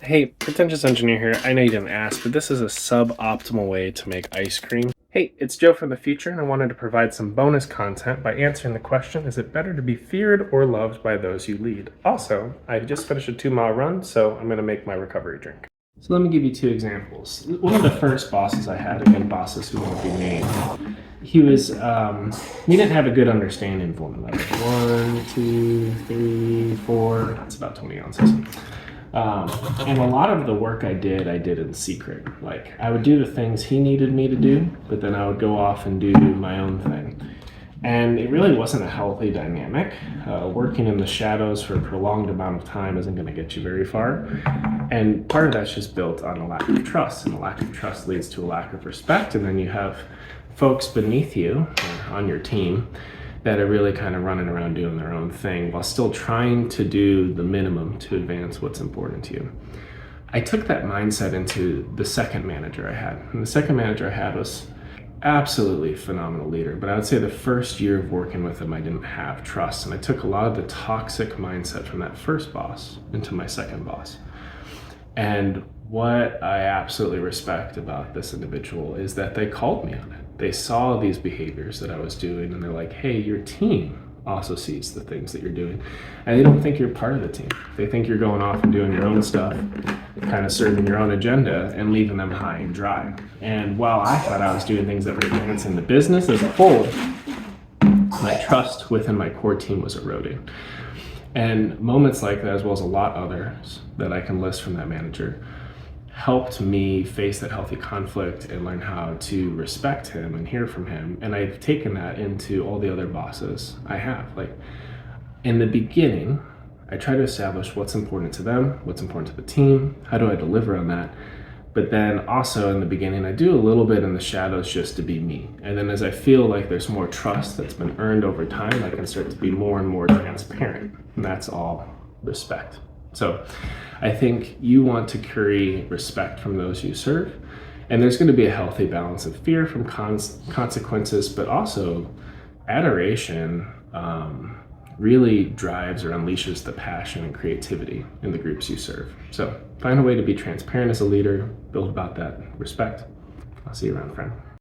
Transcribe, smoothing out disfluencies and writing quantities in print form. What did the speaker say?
Hey, pretentious engineer here. I know you didn't ask, but this is a suboptimal way to make ice cream. Hey, it's Joe from the future, and I wanted to provide some bonus content by answering the question, is it better to be feared or loved by those you lead? Also, I just finished a 2-mile run, so I'm gonna make my recovery drink. So let me give you 2 examples. One of the first bosses I had, again, bosses who won't be named, he didn't have a good understanding of one another. 1, 2, 3, 4, that's about 20 ounces. And a lot of the work I did in secret. Like, I would do the things he needed me to do, but then I would go off and do my own thing. And it really wasn't a healthy dynamic. Working in the shadows for a prolonged amount of time isn't going to get you very far. And part of that's just built on a lack of trust, and a lack of trust leads to a lack of respect. And then you have folks beneath you on your team that are really kind of running around doing their own thing while still trying to do the minimum to advance what's important to you. I took that mindset into the second manager I had. And the second manager I had was absolutely phenomenal leader, but I would say the first year of working with him, I didn't have trust. And I took a lot of the toxic mindset from that first boss into my second boss. And what I absolutely respect about this individual is that they called me on it. They saw these behaviors that I was doing, and they're like, hey, your team also sees the things that you're doing. And they don't think you're part of the team. They think you're going off and doing your own stuff, kind of serving your own agenda and leaving them high and dry. And while I thought I was doing things that were advancing the business as a whole, my trust within my core team was eroding. And moments like that, as well as a lot others that I can list from that manager, helped me face that healthy conflict and learn how to respect him and hear from him. And I've taken that into all the other bosses I have. Like, in the beginning, I try to establish what's important to them, what's important to the team, how do I deliver on that. But then also in the beginning, I do a little bit in the shadows just to be me. And then as I feel like there's more trust that's been earned over time, I can start to be more and more transparent. And that's all respect. So I think you want to curry respect from those you serve. And there's going to be a healthy balance of fear from consequences, but also adoration really drives or unleashes the passion and creativity in the groups you serve. So find a way to be transparent as a leader, build about that respect. I'll see you around, friend.